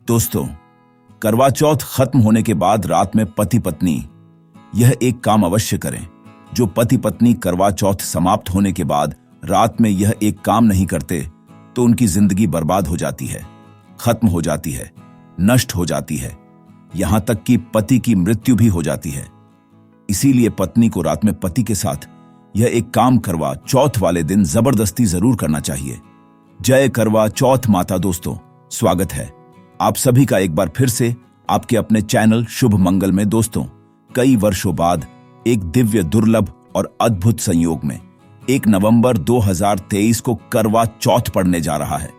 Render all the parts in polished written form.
दोस्तों, करवा चौथ खत्म होने के बाद रात में पति पत्नी यह एक काम अवश्य करें। जो पति पत्नी करवा चौथ समाप्त होने के बाद रात में यह एक काम नहीं करते तो उनकी जिंदगी बर्बाद हो जाती है, खत्म हो जाती है, नष्ट हो जाती है, यहां तक कि पति की मृत्यु भी हो जाती है। इसीलिए पत्नी को रात में पति के साथ यह एक काम करवा चौथ वाले दिन जबरदस्ती जरूर करना चाहिए। जय करवा चौथ माता। दोस्तों, स्वागत है आप सभी का एक बार फिर से आपके अपने चैनल शुभ मंगल में। दोस्तों, कई वर्षों बाद एक दिव्य, दुर्लभ और अद्भुत संयोग में 1 नवंबर 2023 को करवा चौथ पड़ने जा रहा है।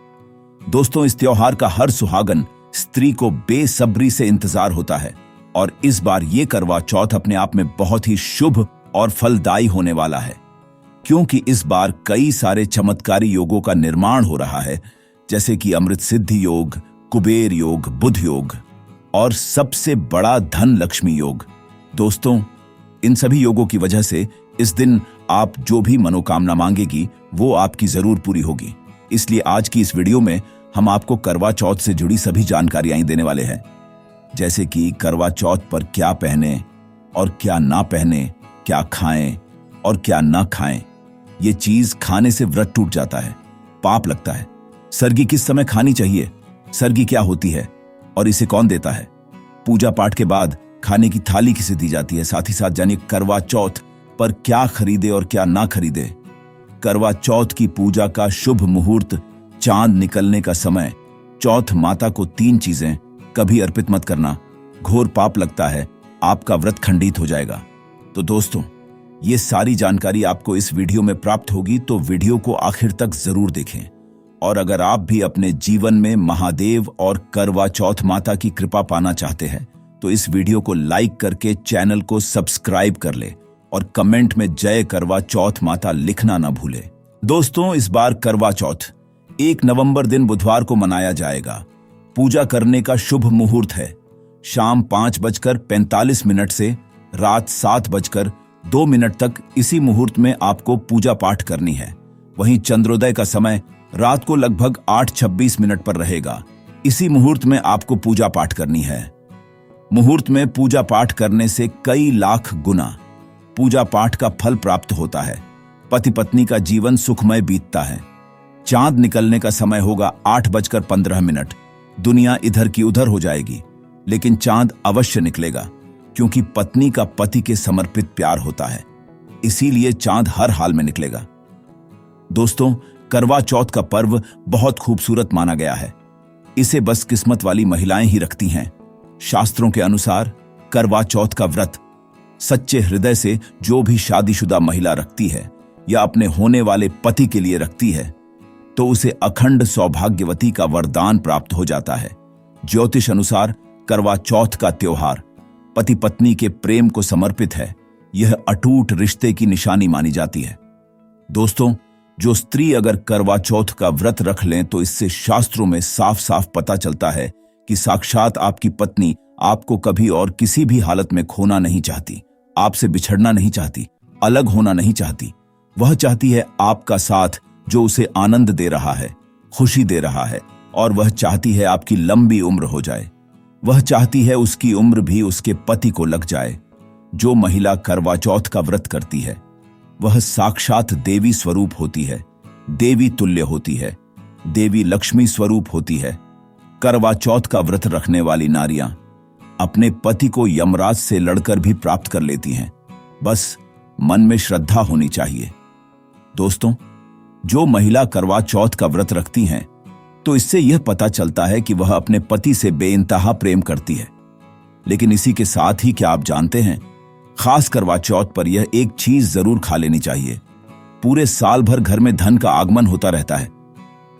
दोस्तों, इस त्योहार का हर सुहागन स्त्री को बेसब्री से इंतजार होता है और इस बार ये करवा चौथ अपने आप में बहुत ही शुभ और फलदायी होने वाला है, क्योंकि इस बार कई सारे चमत्कारी योगों का निर्माण हो रहा है, जैसे कि अमृत सिद्धि योग, कुबेर योग, बुध योग और सबसे बड़ा धन लक्ष्मी योग। दोस्तों, इन सभी योगों की वजह से इस दिन आप जो भी मनोकामना मांगेगी वो आपकी जरूर पूरी होगी। इसलिए आज की इस वीडियो में हम आपको करवा चौथ से जुड़ी सभी जानकारियां देने वाले हैं, जैसे कि करवा चौथ पर क्या पहने और क्या ना पहने, क्या खाएं और क्या ना खाएं। ये चीज खाने से व्रत टूट जाता है, पाप लगता है। सरगी किस समय खानी चाहिए, सरगी क्या होती है और इसे कौन देता है, पूजा पाठ के बाद खाने की थाली किसे दी जाती है, साथ ही साथ जानिए करवा चौथ पर क्या खरीदे और क्या ना खरीदे। करवा चौथ की पूजा का शुभ मुहूर्त, चांद निकलने का समय। चौथ माता को 3 चीजें कभी अर्पित मत करना, घोर पाप लगता है, आपका व्रत खंडित हो जाएगा। तो दोस्तों, ये सारी जानकारी आपको इस वीडियो में प्राप्त होगी, तो वीडियो को आखिर तक जरूर देखें। और अगर आप भी अपने जीवन में महादेव और करवा चौथ माता की कृपा पाना चाहते हैं तो इस वीडियो को लाइक करके चैनल को सब्सक्राइब कर ले और कमेंट में जय करवा चौथ माता लिखना ना भूले। दोस्तों, इस बार करवा चौथ 1 नवंबर दिन बुधवार को मनाया जाएगा। पूजा करने का शुभ मुहूर्त है शाम 5:45 से रात 7:02 तक। इसी मुहूर्त में आपको पूजा पाठ करनी है। वहीं चंद्रोदय का समय रात को लगभग 8:26 पर रहेगा। इसी मुहूर्त में आपको पूजा पाठ करनी है। मुहूर्त में पूजा पाठ करने से कई लाख गुना पूजा पाठ का फल प्राप्त होता है। पति पत्नी का जीवन सुखमय बीतता है। चांद निकलने का समय होगा 8:15। दुनिया इधर की उधर हो जाएगी, लेकिन चांद अवश्य निकलेगा, क्योंकि पत्नी का पति के समर्पित प्यार होता है, इसीलिए चांद हर हाल में निकलेगा। दोस्तों, करवा चौथ का पर्व बहुत खूबसूरत माना गया है। इसे बस किस्मत वाली महिलाएं ही रखती हैं। शास्त्रों के अनुसार करवा चौथ का व्रत सच्चे हृदय से जो भी शादीशुदा महिला रखती है या अपने होने वाले पति के लिए रखती है तो उसे अखंड सौभाग्यवती का वरदान प्राप्त हो जाता है। ज्योतिष अनुसार करवा चौथ का त्योहार पति पत्नी के प्रेम को समर्पित है। यह अटूट रिश्ते की निशानी मानी जाती है। दोस्तों, जो स्त्री अगर करवा चौथ का व्रत रख लें तो इससे शास्त्रों में साफ साफ पता चलता है कि साक्षात आपकी पत्नी आपको कभी और किसी भी हालत में खोना नहीं चाहती, आपसे बिछड़ना नहीं चाहती, अलग होना नहीं चाहती। वह चाहती है आपका साथ जो उसे आनंद दे रहा है, खुशी दे रहा है, और वह चाहती है आपकी लंबी उम्र हो जाए। वह चाहती है उसकी उम्र भी उसके पति को लग जाए। जो महिला करवा चौथ का व्रत करती है वह साक्षात देवी स्वरूप होती है, देवी तुल्य होती है, देवी लक्ष्मी स्वरूप होती है। करवा चौथ का व्रत रखने वाली नारियां अपने पति को यमराज से लड़कर भी प्राप्त कर लेती हैं, बस मन में श्रद्धा होनी चाहिए। दोस्तों, जो महिला करवा चौथ का व्रत रखती हैं तो इससे यह पता चलता है कि वह अपने पति से बेइंतहा प्रेम करती है। लेकिन इसी के साथ ही क्या आप जानते हैं, खास करवा चौथ पर यह एक चीज जरूर खा लेनी चाहिए। पूरे साल भर घर में धन का आगमन होता रहता है।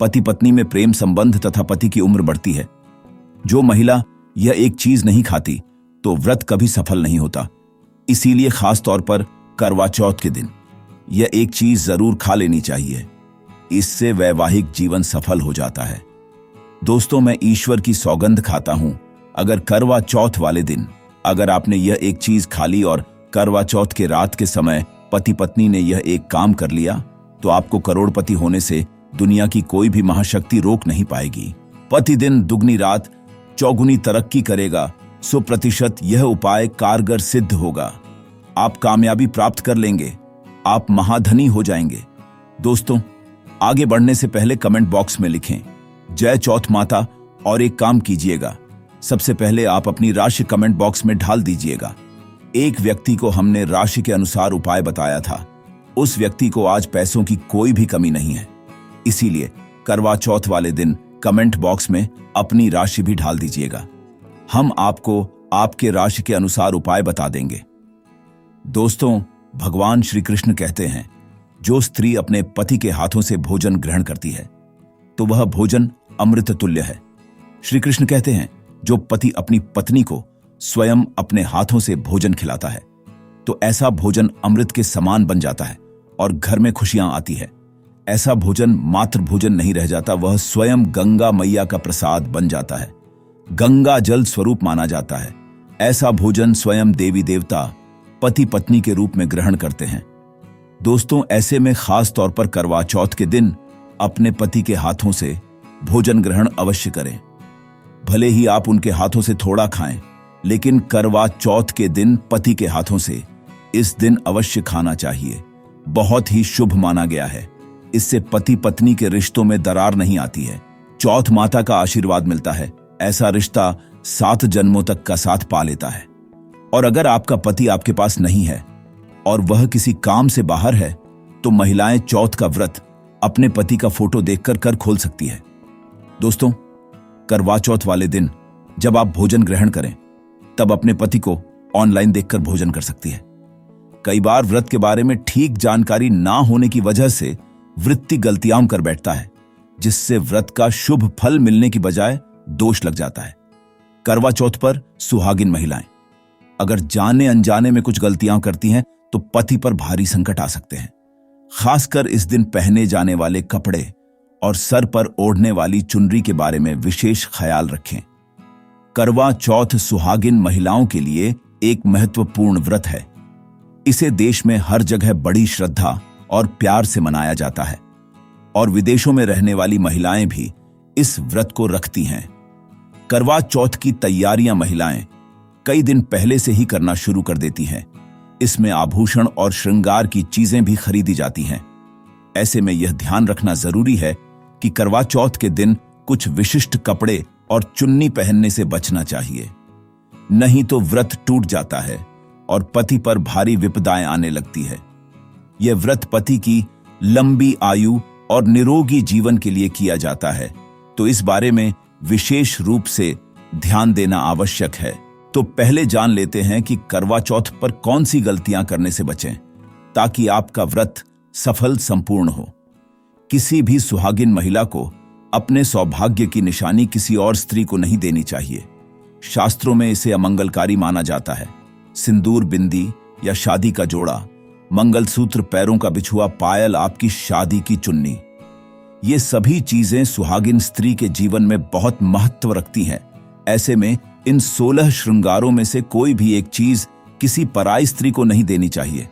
पति पत्नी में प्रेम संबंध तथा पति की उम्र बढ़ती है। जो महिला यह एक चीज नहीं खाती तो व्रत कभी सफल नहीं होता। इसीलिए खास तौर पर करवा चौथ के दिन यह एक चीज जरूर खा लेनी चाहिए। इससे वैवाहिक जीवन सफल हो जाता है। दोस्तों, मैं ईश्वर की सौगंध खाता हूं, अगर करवा चौथ वाले दिन अगर आपने यह एक चीज खा ली और करवा चौथ के रात के समय पति पत्नी ने यह एक काम कर लिया तो आपको करोड़पति होने से दुनिया की कोई भी महाशक्ति रोक नहीं पाएगी। प्रतिदिन दुगनी रात चौगुनी तरक्की करेगा, 100% यह उपाय कारगर सिद्ध होगा। आप कामयाबी प्राप्त कर लेंगे, आप महाधनी हो जाएंगे। दोस्तों, आगे बढ़ने से पहले कमेंट बॉक्स में लिखें जय चौथ माता और एक काम कीजिएगा। सबसे पहले आप अपनी राशि कमेंट बॉक्स में ढाल दीजिएगा। एक व्यक्ति को हमने राशि के अनुसार उपाय बताया था, उस व्यक्ति को आज पैसों की कोई भी कमी नहीं है। इसीलिए करवा चौथ वाले दिन कमेंट बॉक्स में अपनी राशि भी ढाल दीजिएगा। हम आपको आपके राशि के अनुसार उपाय बता देंगे। दोस्तों, भगवान श्री कृष्ण कहते हैं, जो स्त्री अपने पति के हाथों से भोजन ग्रहण करती है तो वह भोजन अमृत तुल्य है। श्री कृष्ण कहते हैं, जो पति अपनी पत्नी को स्वयं अपने हाथों से भोजन खिलाता है तो ऐसा भोजन अमृत के समान बन जाता है और घर में खुशियां आती है। ऐसा भोजन मात्र भोजन नहीं रह जाता, वह स्वयं गंगा मैया का प्रसाद बन जाता है, गंगा जल स्वरूप माना जाता है। ऐसा भोजन स्वयं देवी देवता पति पत्नी के रूप में ग्रहण करते हैं। दोस्तों, ऐसे में खास तौर पर करवा चौथ के दिन अपने पति के हाथों से भोजन ग्रहण अवश्य करें। भले ही आप उनके हाथों से थोड़ा खाएं, लेकिन करवा चौथ के दिन पति के हाथों से इस दिन अवश्य खाना चाहिए। बहुत ही शुभ माना गया है। इससे पति पत्नी के रिश्तों में दरार नहीं आती है। चौथ माता का आशीर्वाद मिलता है। ऐसा रिश्ता 7 जन्मों तक का साथ पा लेता है। और अगर आपका पति आपके पास नहीं है और वह किसी काम से बाहर है तो महिलाएं चौथ का व्रत अपने पति का फोटो देखकर कर खोल सकती है। दोस्तों, करवा चौथ वाले दिन जब आप भोजन ग्रहण करें तब अपने पति को ऑनलाइन देखकर भोजन कर सकती है। कई बार व्रत के बारे में ठीक जानकारी ना होने की वजह से वृत्ति गलतियां कर बैठता है, जिससे व्रत का शुभ फल मिलने की बजाय दोष लग जाता है। करवा चौथ पर सुहागिन महिलाएं अगर जाने अनजाने में कुछ गलतियां करती हैं तो पति पर भारी संकट आ सकते हैं। खासकर इस दिन पहने जाने वाले कपड़े और सर पर ओढ़ने वाली चुनरी के बारे में विशेष ख्याल रखें। करवा चौथ सुहागिन महिलाओं के लिए एक महत्वपूर्ण व्रत है। इसे देश में हर जगह बड़ी श्रद्धा और प्यार से मनाया जाता है और विदेशों में रहने वाली महिलाएं भी इस व्रत को रखती हैं। करवा चौथ की तैयारियां महिलाएं कई दिन पहले से ही करना शुरू कर देती हैं। इसमें आभूषण और श्रृंगार की चीजें भी खरीदी जाती हैं। ऐसे में यह ध्यान रखना जरूरी है कि करवा चौथ के दिन कुछ विशिष्ट कपड़े और चुन्नी पहनने से बचना चाहिए, नहीं तो व्रत टूट जाता है और पति पर भारी विपदाएं आने लगती है। यह व्रत पति की लंबी आयु और निरोगी जीवन के लिए किया जाता है, तो इस बारे में विशेष रूप से ध्यान देना आवश्यक है। तो पहले जान लेते हैं कि करवा चौथ पर कौन सी गलतियां करने से बचें ताकि आपका व्रत सफल संपूर्ण हो। किसी भी सुहागिन महिला को अपने सौभाग्य की निशानी किसी और स्त्री को नहीं देनी चाहिए। शास्त्रों में इसे अमंगलकारी माना जाता है। सिंदूर बिंदी या शादी का जोड़ा, मंगलसूत्र, पैरों का बिछुआ, पायल, आपकी शादी की चुन्नी, ये सभी चीजें सुहागिन स्त्री के जीवन में बहुत महत्व रखती हैं। ऐसे में इन 16 श्रृंगारों में से कोई भी एक चीज किसी पराई स्त्री को नहीं देनी चाहिए।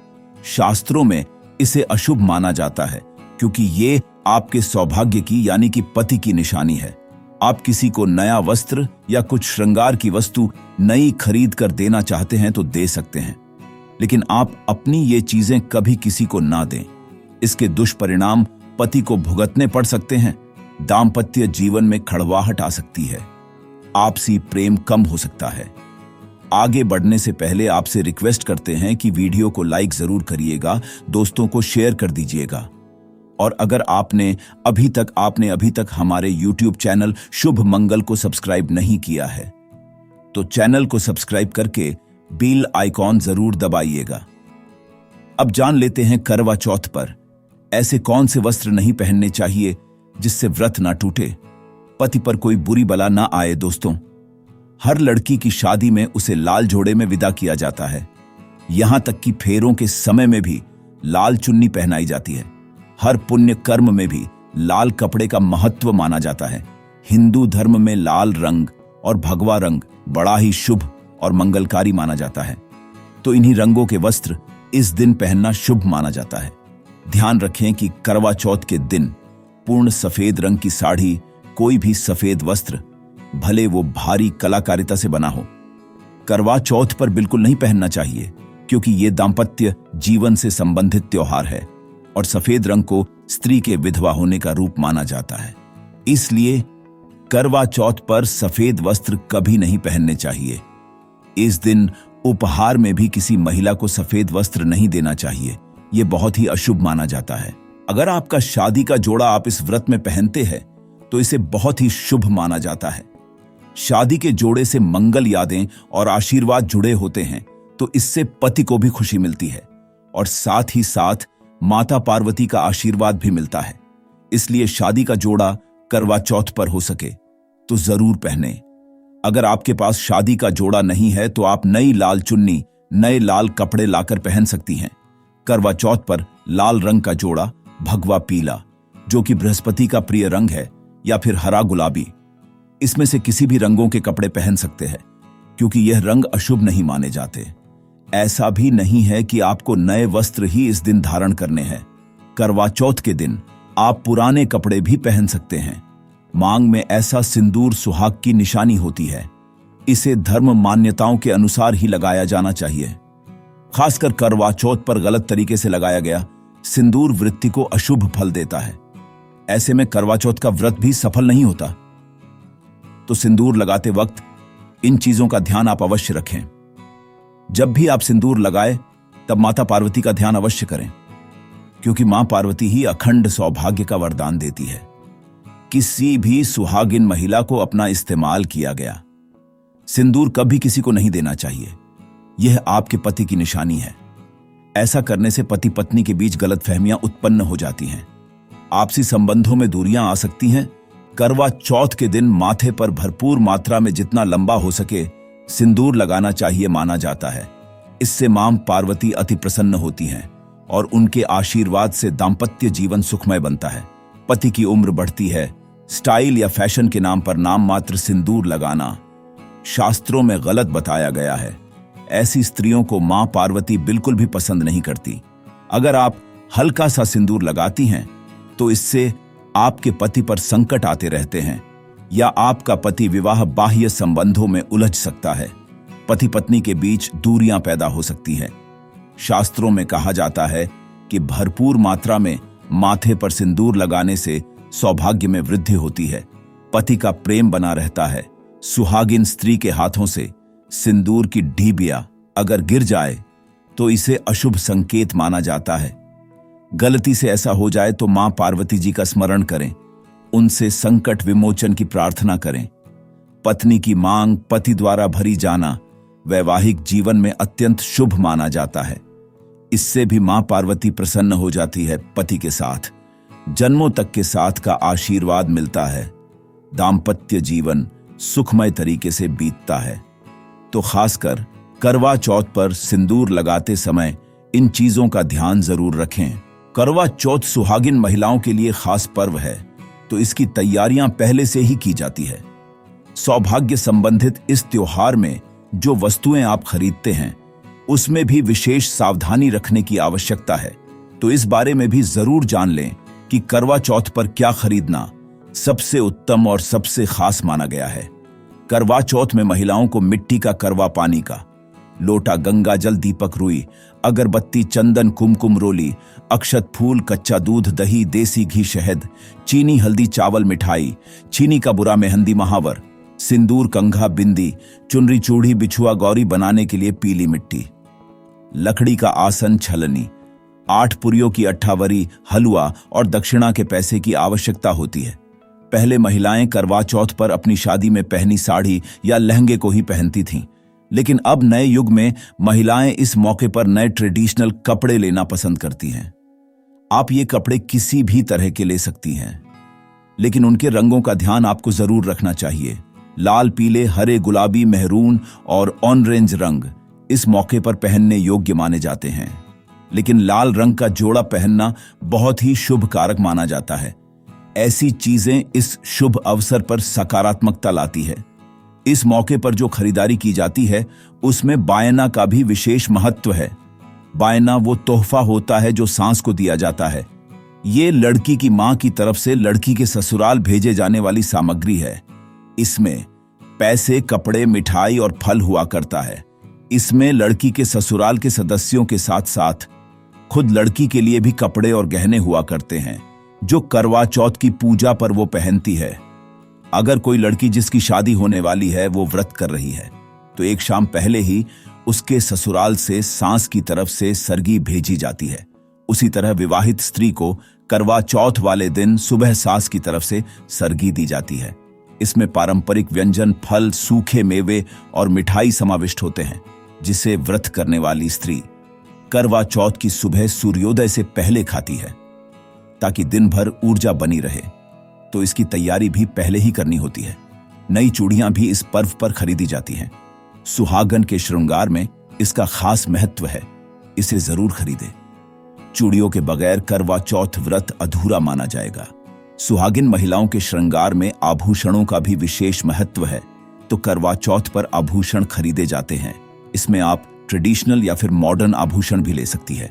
शास्त्रों में इसे अशुभ माना जाता है क्योंकि ये आपके सौभाग्य की यानी कि पति की निशानी है। आप किसी को नया वस्त्र या कुछ श्रृंगार की वस्तु नई खरीद कर देना चाहते हैं तो दे सकते हैं, लेकिन आप अपनी ये चीजें कभी किसी को ना दें। इसके दुष्परिणाम पति को भुगतने पड़ सकते हैं। दाम्पत्य जीवन में खड़वाहट आ सकती है, आपसी प्रेम कम हो सकता है। आगे बढ़ने से पहले आपसे रिक्वेस्ट करते हैं कि वीडियो को लाइक जरूर करिएगा, दोस्तों को शेयर कर दीजिएगा। और अगर आपने अभी तक हमारे YouTube चैनल शुभ मंगल को सब्सक्राइब नहीं किया है तो चैनल को सब्सक्राइब करके बेल आइकॉन जरूर दबाइएगा। अब जान लेते हैं करवा चौथ पर ऐसे कौन से वस्त्र नहीं पहनने चाहिए जिससे व्रत ना टूटे, पति पर कोई बुरी बला ना आए। दोस्तों, हर लड़की की शादी में उसे लाल जोड़े में विदा किया जाता है। यहां तक कि फेरों के समय में भी लाल चुन्नी पहनाई जाती है। हर पुण्य कर्म में भी लाल कपड़े का महत्व माना जाता है। हिंदू धर्म में लाल रंग और भगवा रंग बड़ा ही शुभ और मंगलकारी माना जाता है, तो इन्हीं रंगों के वस्त्र इस दिन पहनना शुभ माना जाता है। ध्यान रखें कि करवा चौथ के दिन पूर्ण सफेद रंग की साड़ी, कोई भी सफेद वस्त्र, भले वो भारी कलाकारिता से बना हो। करवा चौथ पर बिल्कुल नहीं पहनना चाहिए, क्योंकि ये दाम्पत्य जीवन से संबंधित त्योहार है और सफेद रंग को स्त्री के विधवा होने का रूप माना जाता है। इसलिए करवा चौथ पर सफेद वस्त्र कभी नहीं पहनने चाहिए। इस दिन उपहार में भी किसी महिला को सफेद वस्त्र नहीं देना चाहिए, यह बहुत ही अशुभ माना जाता है। अगर आपका शादी का जोड़ा आप इस व्रत में पहनते हैं तो इसे बहुत ही शुभ माना जाता है। शादी के जोड़े से मंगल यादें और आशीर्वाद जुड़े होते हैं, तो इससे पति को भी खुशी मिलती है और साथ ही साथ माता पार्वती का आशीर्वाद भी मिलता है। इसलिए शादी का जोड़ा करवा चौथ पर हो सके तो जरूर पहने। अगर आपके पास शादी का जोड़ा नहीं है तो आप नई लाल चुन्नी, नए लाल कपड़े लाकर पहन सकती हैं। करवा चौथ पर लाल रंग का जोड़ा, भगवा पीला जो कि बृहस्पति का प्रिय रंग है, या फिर हरा गुलाबी, इसमें से किसी भी रंगों के कपड़े पहन सकते हैं, क्योंकि यह रंग अशुभ नहीं माने जाते। ऐसा भी नहीं है कि आपको नए वस्त्र ही इस दिन धारण करने हैं। करवा चौथ के दिन आप पुराने कपड़े भी पहन सकते हैं। मांग में ऐसा सिंदूर सुहाग की निशानी होती है। इसे धर्म मान्यताओं के अनुसार ही लगाया जाना चाहिए। खासकर करवा चौथ पर गलत तरीके से लगाया गया सिंदूर वृत्ति को अशुभ फल देता है। ऐसे में करवा चौथ का व्रत भी सफल नहीं होता। तो सिंदूर लगाते वक्त इन चीजों का ध्यान आप अवश्य रखें। जब भी आप सिंदूर लगाएं तब माता पार्वती का ध्यान अवश्य करें, क्योंकि मां पार्वती ही अखंड सौभाग्य का वरदान देती है। किसी भी सुहागिन महिला को अपना इस्तेमाल किया गया सिंदूर कभी किसी को नहीं देना चाहिए। यह आपके पति की निशानी है। ऐसा करने से पति पत्नी के बीच गलतफहमियां उत्पन्न हो जाती हैं। आपसी संबंधों में दूरियां आ सकती हैं। करवा चौथ के दिन माथे पर भरपूर मात्रा में जितना लंबा हो सके सिंदूर लगाना चाहिए माना जाता है। इससे मां पार्वती अति प्रसन्न होती हैं और उनके आशीर्वाद से दाम्पत्य जीवन सुखमय बनता है। पति की उम्र बढ़ती है। स्टाइल या फैशन के नाम पर नाम मात्र सिंदूर लगाना शास्त्रों में गलत बताया गया है। ऐसी स्त्रियों को मां पार्वती बिल्कुल भी पसंद नहीं करती। अगर आप हल्का सा सिंदूर लगाती हैं तो इससे आपके पति पर संकट आते रहते हैं, या आपका पति विवाह बाह्य संबंधों में उलझ सकता है। पति पत्नी के बीच दूरियां पैदा हो सकती हैं। शास्त्रों में कहा जाता है कि भरपूर मात्रा में माथे पर सिंदूर लगाने से सौभाग्य में वृद्धि होती है, पति का प्रेम बना रहता है। सुहागिन स्त्री के हाथों से सिंदूर की ढीबिया अगर गिर जाए तो इसे अशुभ संकेत माना जाता है। गलती से ऐसा हो जाए तो मां पार्वती जी का स्मरण करें, उनसे संकट विमोचन की प्रार्थना करें। पत्नी की मांग पति द्वारा भरी जाना वैवाहिक जीवन में अत्यंत शुभ माना जाता है। इससे भी मां पार्वती प्रसन्न हो जाती है। पति के साथ जन्मों तक के साथ का आशीर्वाद मिलता है। दाम्पत्य जीवन सुखमय तरीके से बीतता है। तो खासकर करवा चौथ पर सिंदूर लगाते समय इन चीजों का ध्यान जरूर रखें। करवा चौथ सुहागिन महिलाओं के लिए खास पर्व है, तो इसकी तैयारियां पहले से ही की जाती है। सौभाग्य संबंधित इस त्योहार में जो वस्तुएं आप खरीदते हैं उसमें भी विशेष सावधानी रखने की आवश्यकता है। तो इस बारे में भी जरूर जान लें कि करवा चौथ पर क्या खरीदना सबसे उत्तम और सबसे खास माना गया है। करवा चौथ में महिलाओं को मिट्टी का करवा पानी का लोटा, गंगा जल, दीपक रुई, अगरबत्ती, चंदन, कुमकुम रोली, अक्षत फूल, कच्चा दूध, दही, देसी घी, शहद, चीनी, हल्दी, चावल, मिठाई, चीनी का बुरा, मेहंदी, महावर, सिंदूर, कंघा, बिंदी, चुनरी, चूड़ी, बिछुआ, गौरी बनाने के लिए पीली मिट्टी, लकड़ी का आसन, छलनी, 8 पुरियों की अट्ठावरी, हलवा और दक्षिणा के पैसे की आवश्यकता होती है। पहले महिलाएं करवा चौथ पर अपनी शादी में पहनी साड़ी या लहंगे को ही पहनती थीं, लेकिन अब नए युग में महिलाएं इस मौके पर नए ट्रेडिशनल कपड़े लेना पसंद करती हैं। आप ये कपड़े किसी भी तरह के ले सकती हैं, लेकिन उनके रंगों का ध्यान आपको जरूर रखना चाहिए। लाल, पीले, हरे, गुलाबी, मेहरून और ऑरेंज रंग इस मौके पर पहनने योग्य माने जाते हैं, लेकिन लाल रंग का जोड़ा पहनना बहुत ही शुभ कारक माना जाता है। ऐसी चीजें इस शुभ अवसर पर सकारात्मकता लाती है। इस मौके पर जो खरीदारी की जाती है उसमें बायना का भी विशेष महत्व है। बायना वो तोहफा होता है जो सास को दिया जाता है। ये लड़की की मां की तरफ से लड़की के ससुराल भेजे जाने वाली सामग्री है। इसमें पैसे, कपड़े, मिठाई और फल हुआ करता है। इसमें लड़की के ससुराल के सदस्यों के साथ साथ खुद लड़की के लिए भी कपड़े और गहने हुआ करते हैं, जो करवा चौथ की पूजा पर वो पहनती है। अगर कोई लड़की जिसकी शादी होने वाली है वो व्रत कर रही है, तो एक शाम पहले ही उसके ससुराल से सास की तरफ से सरगी भेजी जाती है। उसी तरह विवाहित स्त्री को करवा चौथ वाले दिन सुबह सास की तरफ से सरगी दी जाती है। इसमें पारंपरिक व्यंजन, फल, सूखे मेवे और मिठाई समाविष्ट होते हैं, जिसे व्रत करने वाली स्त्री करवा चौथ की सुबह सूर्योदय से पहले खाती है, ताकि दिन भर ऊर्जा बनी रहे। तो इसकी तैयारी भी पहले ही करनी होती है। नई चूड़ियां भी इस पर्व पर खरीदी जाती हैं। सुहागन के श्रृंगार में इसका खास महत्व है, इसे जरूर खरीदें। चूड़ियों के बगैर करवा चौथ व्रत अधूरा माना जाएगा। सुहागिन महिलाओं के श्रृंगार में आभूषणों का भी विशेष महत्व है, तो करवा चौथ पर आभूषण खरीदे जाते हैं। इसमें आप ट्रेडिशनल या फिर मॉडर्न आभूषण भी ले सकती है।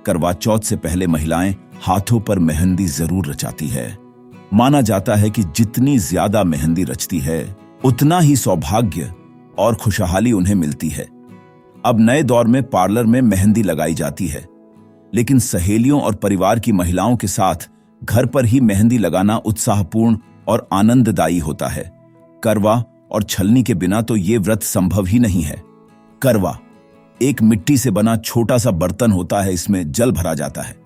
करवा चौथ से पहले महिलाएं हाथों पर मेहंदी जरूर रचाती है। माना जाता है कि जितनी ज्यादा मेहंदी रचती है, उतना ही सौभाग्य और खुशहाली उन्हें मिलती है। अब नए दौर में पार्लर में मेहंदी लगाई जाती है, लेकिन सहेलियों और परिवार की महिलाओं के साथ घर पर ही मेहंदी लगाना उत्साहपूर्ण और आनंददायी होता है। करवा और छलनी के बिना तो ये व्रत संभव ही नहीं है। करवा एक मिट्टी से बना छोटा सा बर्तन होता है। इसमें जल भरा जाता है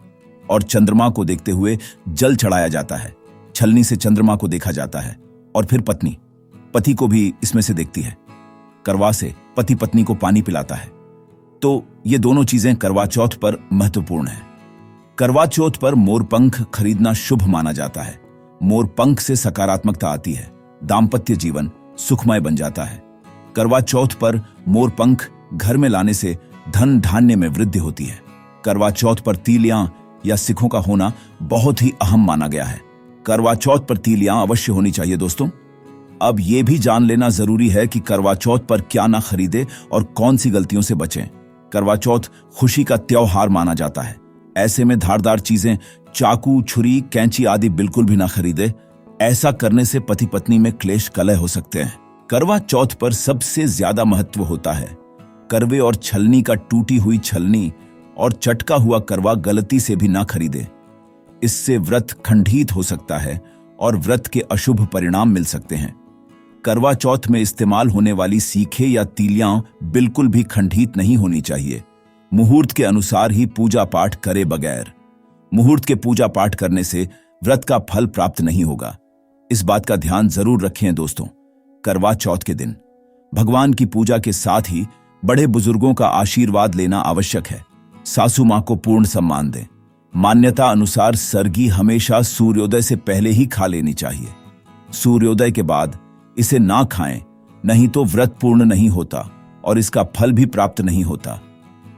और चंद्रमा को देखते हुए जल चढ़ाया जाता है। छलनी से चंद्रमा को देखा जाता है और फिर पति को भी इसमें से देखती है। करवा से पति पत्नी को पानी पिलाता है। तो ये दोनों चीजें करवा चौथ पर महत्वपूर्ण है। करवा चौथ पर मोरपंख खरीदना शुभ माना जाता है। मोरपंख से सकारात्मकता आती है, दाम्पत्य जीवन सुखमय बन जाता है। करवा चौथ पर मोरपंख घर में लाने से धन धान्य में वृद्धि होती है। करवा चौथ पर तीलियां या सिखों का होना बहुत ही अहम माना गया है। करवा चौथ पर तीलियां अवश्य होनी चाहिए दोस्तों। अब यह भी जान लेना जरूरी है कि करवा चौथ पर क्या ना खरीदे और कौन सी गलतियों से बचें। करवा चौथ खुशी का त्योहार माना जाता है। ऐसे में धारदार चीजें, चाकू, छुरी, कैंची आदि बिल्कुल भी ना खरीदे। ऐसा करने से पति पत्नी में क्लेश कलह हो सकते हैं। करवा चौथ पर सबसे ज्यादा महत्व होता है करवे और छलनी का। टूटी हुई छलनी और चटका हुआ करवा गलती से भी ना खरीदे। इससे व्रत खंडित हो सकता है और व्रत के अशुभ परिणाम मिल सकते हैं। करवा चौथ में इस्तेमाल होने वाली सीखें या तीलियां बिल्कुल भी खंडित नहीं होनी चाहिए। मुहूर्त के अनुसार ही पूजा पाठ करे बगैर। मुहूर्त के पूजा पाठ करने से व्रत का फल प्राप्त नहीं होगा। इस बात का ध्यान जरूर रखें दोस्तों। करवा चौथ के दिन भगवान की पूजा के साथ ही बड़े बुजुर्गों का आशीर्वाद लेना आवश्यक है। सासू मां को पूर्ण सम्मान दें। मान्यता अनुसार सरगी हमेशा सूर्योदय से पहले ही खा लेनी चाहिए। सूर्योदय के बाद इसे ना खाएं, नहीं तो व्रत पूर्ण नहीं होता और इसका फल भी प्राप्त नहीं होता।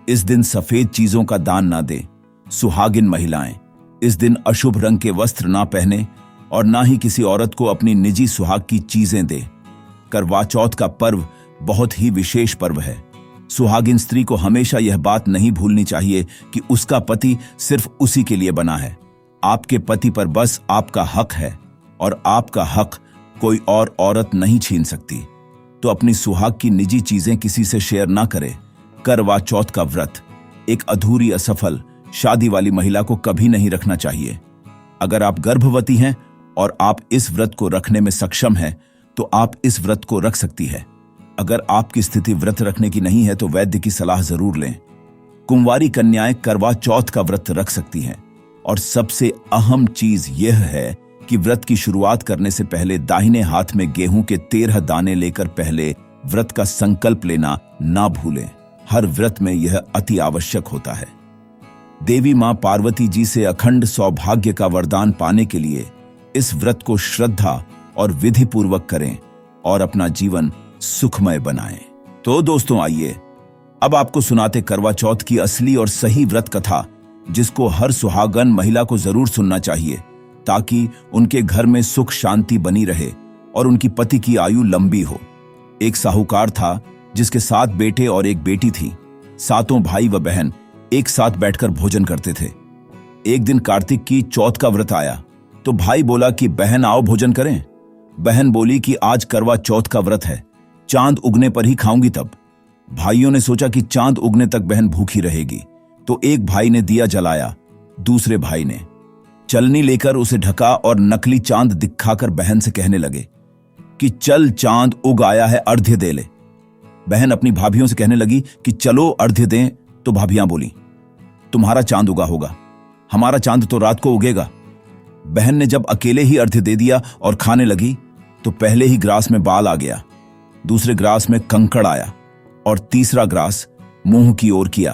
इस दिन सफेद चीजों का दान ना दें। सुहागिन महिलाएं इस दिन अशुभ रंग के वस्त्र ना पहने और ना ही किसी औरत को अपनी निजी सुहाग की चीजें दें। करवा चौथ का पर्व बहुत ही विशेष पर्व है। सुहागिन स्त्री को हमेशा यह बात नहीं भूलनी चाहिए कि उसका पति सिर्फ उसी के लिए बना है। आपके पति पर बस आपका हक है और आपका हक कोई और औरत नहीं छीन सकती। तो अपनी सुहाग की निजी चीजें किसी से शेयर ना करें। करवा चौथ का व्रत एक अधूरी, असफल शादी वाली महिला को कभी नहीं रखना चाहिए। अगर आप गर्भवती हैं और आप इस व्रत को रखने में सक्षम हैं, तो आप इस व्रत को रख सकती है। अगर आपकी स्थिति व्रत रखने की नहीं है तो वैद्य की सलाह जरूर लें। कुंवारी कन्याएं करवा चौथ का व्रत रख सकती हैं। और सबसे अहम चीज यह है कि व्रत की शुरुआत करने से पहले दाहिने हाथ में गेहूं के 13 दाने लेकर पहले व्रत का संकल्प लेना ना भूलें। हर व्रत में यह अति आवश्यक होता है। देवी मां पार्वती जी से अखंड सौभाग्य का वरदान पाने के लिए इस व्रत को श्रद्धा और विधि पूर्वक करें और अपना जीवन सुखमय बनाएं। तो दोस्तों आइए अब आपको सुनाते करवा चौथ की असली और सही व्रत कथा, जिसको हर सुहागन महिला को जरूर सुनना चाहिए, ताकि उनके घर में सुख शांति बनी रहे और उनकी पति की आयु लंबी हो। एक साहूकार था जिसके 7 बेटे और एक बेटी थी। 7 भाई व बहन एक साथ बैठकर भोजन करते थे। एक दिन कार्तिक की चौथ का व्रत आया तो भाई बोला कि बहन आओ भोजन करें। बहन बोली कि आज करवा चौथ का व्रत है, चांद उगने पर ही खाऊंगी तब। भाइयों ने सोचा कि चांद उगने तक बहन भूखी रहेगी, तो एक भाई ने दिया जलाया, दूसरे भाई ने चलनी लेकर उसे ढका और नकली चांद दिखाकर बहन से कहने लगे कि चल चांद उग आया है, अर्घ्य दे ले। बहन अपनी भाभियों से कहने लगी कि चलो अर्घ्य दें, तो भाभियां बोली तुम्हारा चांद उगा होगा, हमारा चांद तो रात को उगेगा। बहन ने जब अकेले ही अर्घ्य दे दिया और खाने लगी तो पहले ही ग्रास में बाल आ गया, दूसरे ग्रास में कंकड़ आया और तीसरा ग्रास मुंह की ओर किया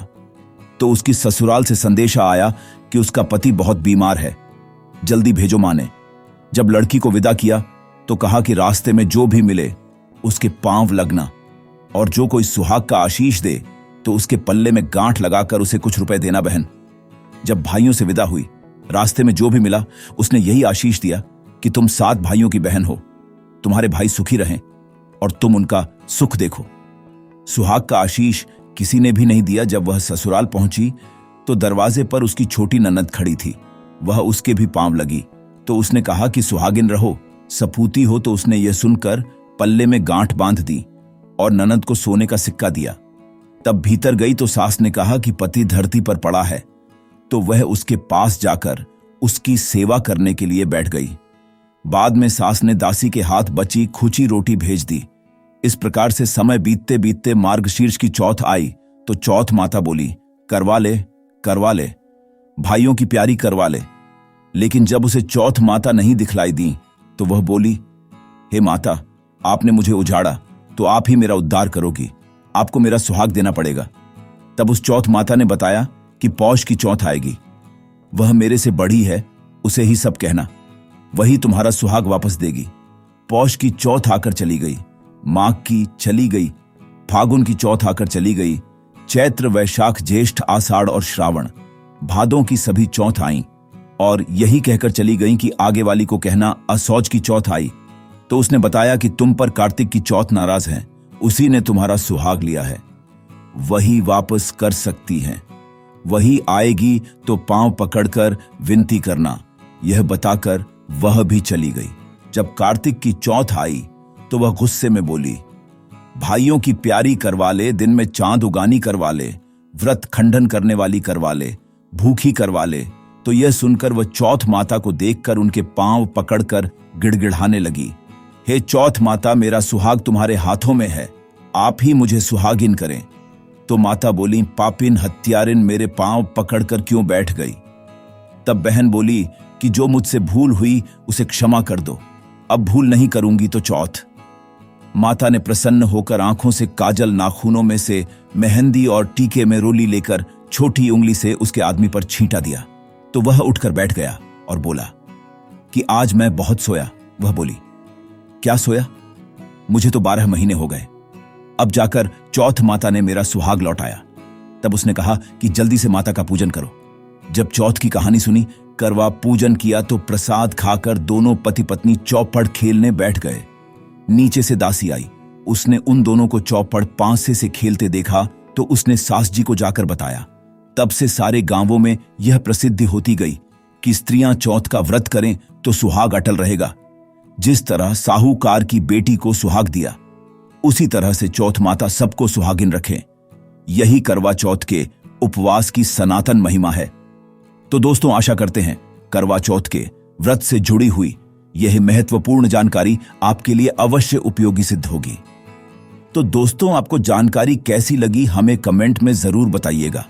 तो उसकी ससुराल से संदेशा आया कि उसका पति बहुत बीमार है, जल्दी भेजो मां ने। जब लड़की को विदा किया तो कहा कि रास्ते में जो भी मिले उसके पांव लगना और जो कोई सुहाग का आशीष दे तो उसके पल्ले में गांठ लगाकर उसे कुछ रुपए देना। बहन जब भाइयों से विदा हुई, रास्ते में जो भी मिला उसने यही आशीष दिया कि तुम 7 भाइयों की बहन हो, तुम्हारे भाई सुखी रहें और तुम उनका सुख देखो। सुहाग का आशीष किसी ने भी नहीं दिया। जब वह ससुराल पहुंची तो दरवाजे पर उसकी छोटी ननद खड़ी थी, वह उसके भी पांव लगी तो उसने कहा कि सुहागिन रहो, सपूती हो। तो उसने यह सुनकर पल्ले में गांठ बांध दी और ननद को सोने का सिक्का दिया। तब भीतर गई तो सास ने कहा कि पति धरती पर पड़ा है, तो वह उसके पास जाकर उसकी सेवा करने के लिए बैठ गई। बाद में सास ने दासी के हाथ बची खुची रोटी भेज दी। इस प्रकार से समय बीतते बीतते मार्गशीर्ष की चौथ आई तो चौथ माता बोली करवा ले, करवा ले, भाइयों की प्यारी करवा ले। लेकिन जब उसे चौथ माता नहीं दिखलाई दी तो वह बोली हे माता, आपने मुझे उजाड़ा तो आप ही मेरा उद्धार करोगी, आपको मेरा सुहाग देना पड़ेगा। तब उस चौथ माता ने बताया कि पौष की चौथ आएगी, वह मेरे से बड़ी है, उसे ही सब कहना, वही तुम्हारा सुहाग वापस देगी। पौष की चौथ आकर चली गई, माघ की चली गई, फागुन की चौथ आकर चली गई, चैत्र वैशाख ज्येष्ठ आषाढ़ और श्रावण भादों की सभी चौथ आईं और यही कहकर चली गईं कि आगे वाली को कहना असौज की चौथ आई। तो उसने बताया कि तुम पर कार्तिक की चौथ नाराज है, उसी ने तुम्हारा सुहाग लिया है, वही वापस कर सकती हैं, वही आएगी तो पांव पकड़कर विनती करना। यह बताकर वह भी चली गई। जब कार्तिक की चौथ आई तो वह गुस्से में बोली भाइयों की प्यारी करवा ले, दिन में चांद उगानी करवा ले, व्रत खंडन करने वाली करवा ले, भूखी करवा ले। तो यह सुनकर वह चौथ माता को देखकर उनके पांव पकड़कर गिड़गिड़ाने लगी, हे चौथ माता, मेरा सुहाग तुम्हारे हाथों में है, आप ही मुझे सुहागिन करें। तो माता बोली पापिन हत्यारिन, मेरे पांव पकड़कर क्यों बैठ गई। तब बहन बोली कि जो मुझसे भूल हुई उसे क्षमा कर दो, अब भूल नहीं करूंगी तो चौथ। माता ने प्रसन्न होकर आंखों से काजल, नाखूनों में से मेहंदी और टीके में रोली लेकर छोटी उंगली से उसके आदमी पर छींटा दिया तो वह उठकर बैठ गया और बोला कि आज मैं बहुत सोया। वह बोली क्या सोया, मुझे तो 12 महीने हो गए, अब जाकर चौथ माता ने मेरा सुहाग लौटाया। तब उसने कहा कि जल्दी से माता का पूजन करो। जब चौथ की कहानी सुनी, करवा पूजन किया तो प्रसाद खाकर दोनों पति पत्नी चौपड़ खेलने बैठ गए। नीचे से दासी आई, उसने उन दोनों को चौपड़ पांसे से खेलते देखा तो उसने सास जी को जाकर बताया। तब से सारे गांवों में यह प्रसिद्धि होती गई कि स्त्रियां चौथ का व्रत करें तो सुहाग अटल रहेगा। जिस तरह साहूकार की बेटी को सुहाग दिया, उसी तरह से चौथ माता सबको सुहागिन रखें। यही करवा चौथ के उपवास की सनातन महिमा है। तो दोस्तों, आशा करते हैं करवा चौथ के व्रत से जुड़ी हुई यह महत्वपूर्ण जानकारी आपके लिए अवश्य उपयोगी सिद्ध होगी। तो दोस्तों, आपको जानकारी कैसी लगी हमें कमेंट में जरूर बताइएगा।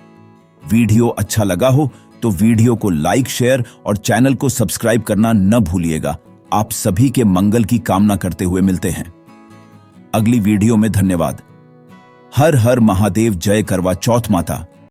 वीडियो अच्छा लगा हो तो वीडियो को लाइक, शेयर और चैनल को सब्सक्राइब करना न भूलिएगा। आप सभी के मंगल की कामना करते हुए मिलते हैं अगली वीडियो में। धन्यवाद। हर हर महादेव, जय करवा चौथ माता।